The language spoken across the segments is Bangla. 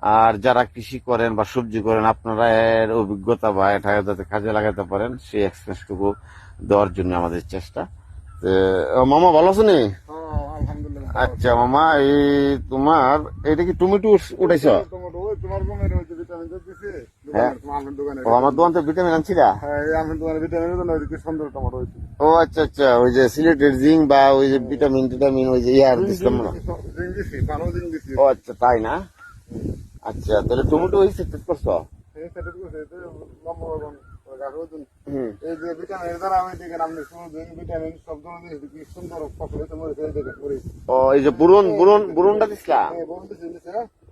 আর যারা কৃষি করেন বা সবজি করেন আপনারা এর অভিজ্ঞতা বা এটা যাতে কাজে লাগাতে পারেন সেই এক্সপিরিয়েন্সটুকু দেওয়ার জন্য আমাদের চেষ্টা। তো, মামা ভালো আছো নি? আলহামদুলিল্লাহ আচ্ছা মামা, এই তোমার এটা কি টমেটো উঠাইছ? টমেটো ওই তোমার বোনের হচ্ছে ভিটামিন দিচ্ছে হ্যাঁ, দোকানে আমের দোকানে ও আমার দোকান থেকে ভিটামিন আনছিলা? হ্যাঁ এই আমের দোকানে ভিটামিনের জন্য ওইদিকে সুন্দর টমেটো হয়েছে ও আচ্ছা আচ্ছা, ওই যে সিলেটের জিঙ্ক বা ওই যে ভিটামিন টিটামিন ওই যে ইয়ার দিচ্ছিলাম না? জিং দিছি পানো জিং দিছি ও আচ্ছা, তাই না? আচ্ছা, তাহলে টমেটো হয়েছে ঠিক করছো? এই সেটা করছে এই লম্বা বাগান গাছ ওজন হুম। এই যে ভিটামিন দ্বারা আমি দেখেন আপনি শুরু দিন ভিটামিন সব ধরনের কি সুন্দর ফসল হয়েছে মরে এই দেখে করি ও এই যে বুরনটা দিছিলা? এই বলতে দিছে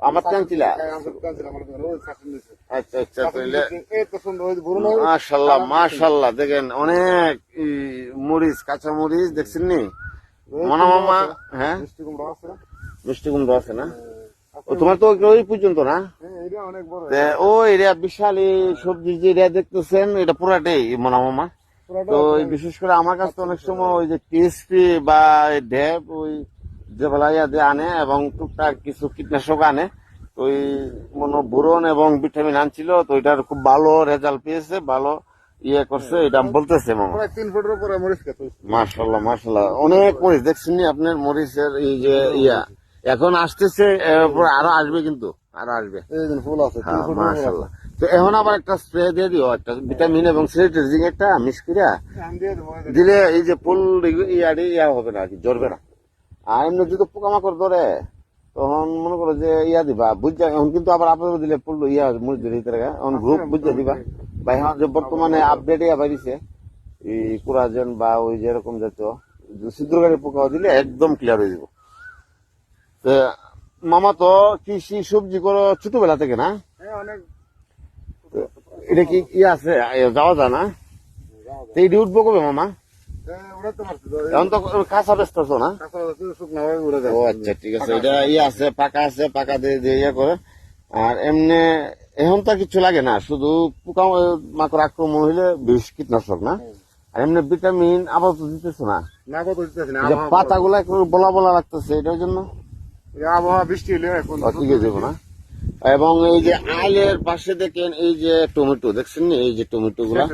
আমার তো আনছিলা? আমার কাছে আমার ওই শাসন দিছে আচ্ছা আচ্ছা, তাহলে এই তো সুন্দর হয়েছে বড় না মাশাল্লাহ মাশাল্লাহ, দেখেন অনেক মরিচ, কাঁচা মরিচ দেখছেন নি মনা মামা? হ্যাঁ, মিষ্টি কুমড়া আছে মিষ্টি কুমড়ো আছে না? ও তোমার তো ওই পর্যন্ত না? হ্যাঁ এটা অনেক বড় ও এরিয়া বিশাল, এই সবজি যে এরিয়া দেখতেছেন এটা পুরাটাই মনা মামা। তো এই বিশেষ করে আমার কাছে তো অনেক সময় ওই যে টিএসপি বা ঢেপ ওই যে বেলাইয়া দিয়ে আনে এবং টুকটাক কিছু কীটনাশক আনে। তো ওই বোরন এবং ভিটামিন আনছিল, তো এটার খুব ভালো রেজাল্ট পেয়েছে, ভালো ইয়ে করছে, এটা আমি বলতেছে মামা। প্রায় 3 ফুটের উপরে মরিচ খেতে মাশাল্লাহ মাশাল্লাহ, অনেক মরিচ দেখছেন নি আপনার মরিচের এই যে ইয়া এখন আসতেছে, এরপর আরো আসবে, কিন্তু আরো আসবে। এই দিন ফুল আছে 3 হ্যাঁ ফুটের উপরে মাশাল্লাহ। তো এখন আবার একটা স্প্রে দিয়ে দিও, একটা ভিটামিন এবং সিলেট্রিজিং একটা মিক্স করে আমি দিয়ে দেবো দিলে এই যে ফুল ইয়া হবে না আর কি, জ্বরবে না। আর এমনি যদি পোকামাকড় ধরে তখন মনে করো যে ইয়া দিবা বুঝা, এখন কিন্তু আবার আপনাদের দিলে ফুল ইয়া মরিচ ধরে দিতে এখন গ্রুপ বুঝা দিবা। বা এখন যে বর্তমানে আপডেট ইয়া বাইরিছে এই কুরাজেন বা ওই যেরকম জাতীয় ছিদ্রকারী পোকা দিলে একদম ক্লিয়ার হয়ে যাব। তো মামা তো কৃষি সবজি করো ছোটবেলা থেকে না? হ্যাঁ অনেক এটা কি ইয়ে আছে, যাওয়া যায় না? তো এইটি উঠবো কবে মামা? উড়াতে পারছি তো এখন তো কাঁচা ব্যস্ত আছো না? কাঁচা শুকনো হয়ে উড়ে যায় ও আচ্ছা ঠিক আছে, এটা ইয়ে আছে, পাকা আছে, পাকা দিয়ে দিয়ে ইয়ে করে। আর এমনি এখন তো আর কিছু লাগে না, শুধু পোকা মাকড় আক্রমণ হইলে বিষ কীটনাশক না? আর এমনি ভিটামিন আপাতত দিতেছো না? না কত দিতেছি না এই যে পাতাগুলা একটু বলা বলা লাগতেছে, এটার জন্য আবহাওয়া বৃষ্টি হলে এখন ঠিক আছে যাবো না? এবং এই যে আইলের পাশে দেখেন এই যে টমেটো দেখছেন নি, এই যে টমেটো গুলা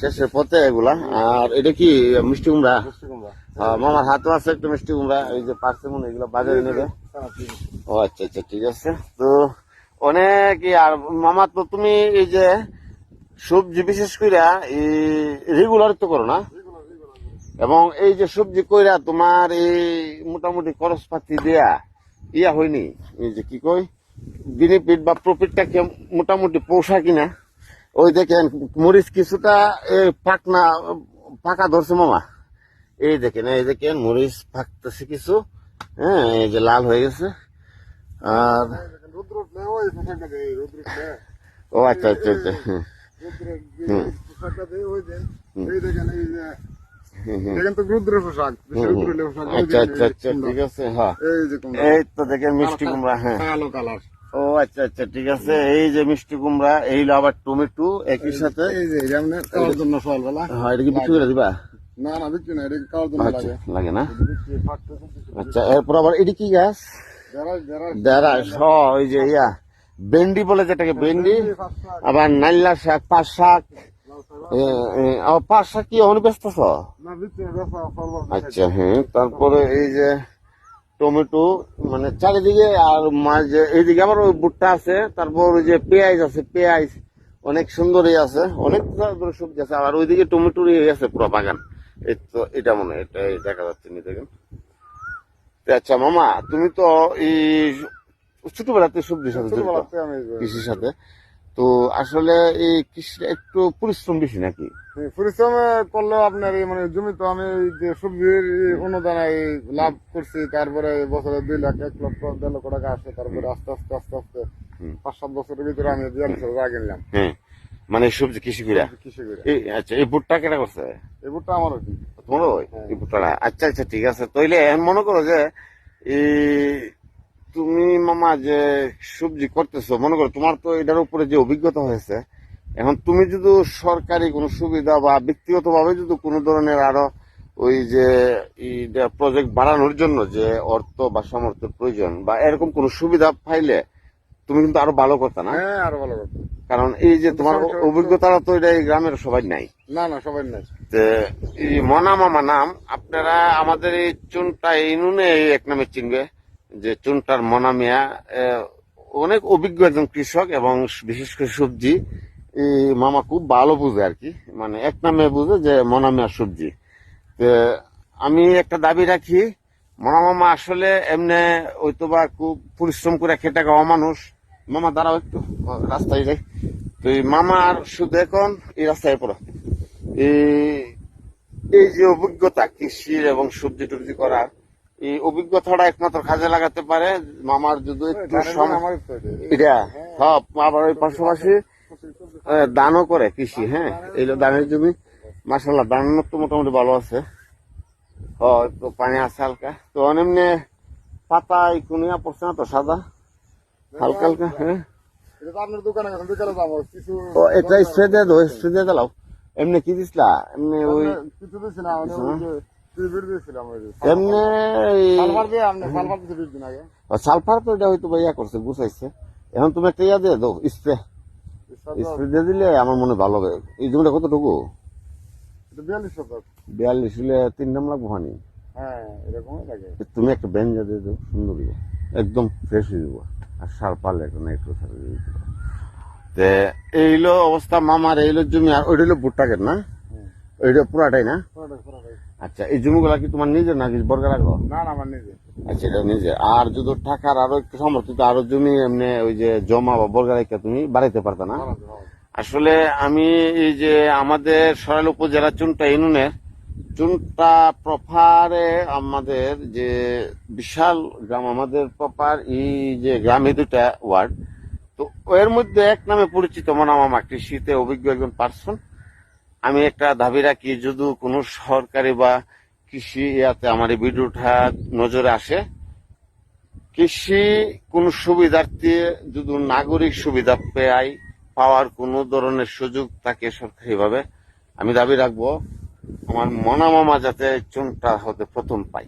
শেষের পথে এগুলা। আর এটা কি মিষ্টি কুমড়া? মামার হাতও আছে একটু মিষ্টি কুমড়া, এই যে পাশে মনে এগুলো বাজারে নেবে। ও আচ্ছা আচ্ছা ঠিক আছে। তো অনেক আর মামা, তো তুমি এই যে সবজি বিশেষ কইরা এই রেগুলার তো করো না? এবং এই যে সবজি কইরা তোমার এই মোটামুটি খরচপাতি দেয়া ইয়া হয়নি, এই যে কি কই বেনিফিট বা প্রফিটটা মোটামুটি পোষা কিনা? ওই দেখেন মরিচ কিছুটা পাকা ধরছে মামা, এই দেখেন মরিচ পাকতেছে কিছু, হ্যাঁ এই যে লাল হয়ে গেছে। আর রুদ্র উঠলে ওই পোশাকটা দেয় রুদ্র উঠলে ও আচ্ছা আচ্ছা আচ্ছা, পোশাকটা দেয় ওই দেন এই দেখেন এই যে দেখেন তো রুদ্রের পোশাক রুদ্র উঠলে পোশাক আচ্ছা আচ্ছা আচ্ছা ঠিক আছে। হ্যাঁ এই যে কুমড়া এই তো দেখেন মিষ্টি কুমড়া, হ্যাঁ কালো কালার ও আচ্ছা আচ্ছা ঠিক আছে। এই যে মিষ্টি কুমড়া, এই হলো আবার টমেটো একই সাথে। এই যে যেমন খাওয়ার জন্য সকালবেলা হ্যাঁ, এটা কি বিক্রি করে দিবা? না না বিক্রি না এটা খাওয়ার জন্য আচ্ছা লাগে লাগে না? বিক্রি ফাটতে আচ্ছা, এরপর আবার এটি কি গাছ? যারা যারা দেড়াস, ওই যে ইয়া ভেন্ডি বলে যেটাকে, ভেন্ডি। আবার নাইলা শাক, পাট শাক। পাট শাক কি এখন ব্যস্ত? না বিক্রি ব্যবসা করবো আচ্ছা হ্যাঁ, তারপরে এই যে টমেটো মানে চারিদিকে, আর মাঝে এইদিকে আবার ওই ভুট্টা আছে, তারপর ওই যে পেঁয়াজ আছে, পেঁয়াজ অনেক সুন্দরই আছে, অনেক ধরনের সবজি আছে। আবার ওইদিকে টমেটোর ইয়ে আছে পুরো বাগান। এই তো এটা মনে হয় এটা দেখা যাচ্ছে নি, দেখেন। আচ্ছা মামা, তুমি তো এই ছোটবেলাতে সবজির সাথে জড়িত, কৃষির সাথে, তো আসলে এই কৃষিটা একটু পরিশ্রম বেশি নাকি? পরিশ্রম করলেও আপনার এই মানে জমি তো আমি এই যে সবজির অনুদানে লাভ করছি, তারপরে বছরে 2 লাখ 1 লক্ষ 1.5 লক্ষ টাকা আসে, তারপরে আস্তে আস্তে আস্তে আস্তে 5-7 বছরের ভিতরে আমি 2 বছর আগে নিলাম। হ্যাঁ, মানে সবজি কৃষি কইরা। কৃষি করে আচ্ছা, এই ভুট্টা কেটা করছে? এই ভুট্টা আমার কি তোমার ওই এই ভুট্টাটা? আচ্ছা আচ্ছা ঠিক আছে। তাইলে এখন মনে করো যে এই তুমি মামা যে সবজি করতেছো, মনে করো তোমার তো এটার উপরে যে অভিজ্ঞতা হয়েছে, এখন তুমি যদি সরকারি কোনো সুবিধা বা ব্যক্তিগত ভাবে যদি কোনো ধরনের আরো ওই যে প্রজেক্ট বাড়ানোর জন্য যে অর্থ বা সামর্থ্যের প্রয়োজন বা এরকম কোনো সুবিধা পাইলে তুমি কিন্তু আরো ভালো করতে না, হ্যাঁ আরো ভালো করতে। কারণ এই যে তোমার অভিজ্ঞতাটা তো এটা এই গ্রামের সবাই নাই। না না সবাই নাই। তো এই মনা মামা নাম আপনারা আমাদের এই চুনটা এই নুনে এক নামে চিনবে, যে চুনটার মনা মিয়া অনেক অভিজ্ঞ একজন কৃষক, এবং বিশেষ করে সবজি এই মামা খুব ভালো বুঝে আর কি, মানে এক নামে বুঝে যে মনা মিয়া সবজি। তো আমি একটা দাবি রাখি, মনা মামা আসলে এমনি হয়তো বা খুব পরিশ্রম করে খেটে খাওয়া মানুষ। মামা দাঁড়াও একটু, রাস্তায় যাই। তো এই মামার শুধু এখন এই রাস্তায় পড়ো, এই যে অভিজ্ঞতা কৃষির এবং সবজি টবজি করার, এই অভিজ্ঞতাটা একমাত্র কাজে লাগাতে পারে মামার যদি একটু আমার ইচ্ছা হয়েছে। এটা সব। আবার ওই পাশাপাশি দানও করে কৃষি, হ্যাঁ এই ধানের জমি মাসাল্লাহ ধানের তো মোটামুটি ভালো আছে, তো পানি আছে হালকা। তো অনেমনে পাতা কোনিয়া পড়ছে না তো, সাদা হালকা হালকা। হ্যাঁ এটা তো আপনার দোকানে গেছেন, বিকালে যাবো কিছু। ও এটা স্প্রে দিয়ে দাও, স্প্রে দিয়ে দিলাও। এমনি কি দিছিলা এমনি ওই কিছু দিছি না, মানে ওই যে টিভির দিয়েছিলাম ওই যে এমনি সালফার দিয়ে। আপনি সালফার দিতে 20 দিন আগে। সালফার তো এটা হয়তো ইয়া করছে, গুছাইছে। এখন তুমি একটা ইয়া দিয়ে দাও, স্প্রে স্প্রে দিয়ে দিলে আমার মনে ভালো হবে। এই জমিটা কতটুকু? এটা 42 শতক। 42 হলে 3 দাম লাগবো হানি। হ্যাঁ এরকমই লাগে। তুমি একটা বেঞ্জা দিয়ে দাও, সুন্দর ইয়ে, একদম ফ্রেশ হয়ে যাবো। আর সার পারলে একটা নাইট্রো সার দিয়ে দিতে পারো। তো এইলো অবস্থা মামার, এইলো জমি। আর ওইটা হলো ভুট্টাকের না, ওইটা পুরাটাই না? পুরোটাই। আচ্ছা, এই জমিগুলা কি তোমার নিজের নাকি বর্গা রাখো? না না আমার নিজে। আচ্ছা, এটা নিজে। আর যদি টাকার আরো একটু সমর্থিত আরো জমি এমনি ওই যে জমা বা বর্গা রেখে তুমি বাড়াইতে পারতা না? আসলে আমি এই যে আমাদের সরাইল উপজেলা চুনটা ইউনিয়নের চুনটা প্রপারে আমাদের যে বিশাল গ্রাম, আমাদের প্রপার এই যে গ্রামে 2টা ওয়ার্ড, তো এর মধ্যে এক নামে পরিচিত মনা মামা, কৃষিতে অভিজ্ঞ একজন পার্সন। আমি একটা দাবি রাখি, যদি কোনো সরকারি বা কৃষি ইয়াতে আমার এই ভিডিওটা নজরে আসে, কৃষি কোন সুবিধার্থী যদি নাগরিক সুবিধা পাওয়ার কোন ধরনের সুযোগ থাকে সরকারি ভাবে, আমি দাবি রাখবো আমার মনা মামা যাতে চুনটা হতে প্রথম পাই।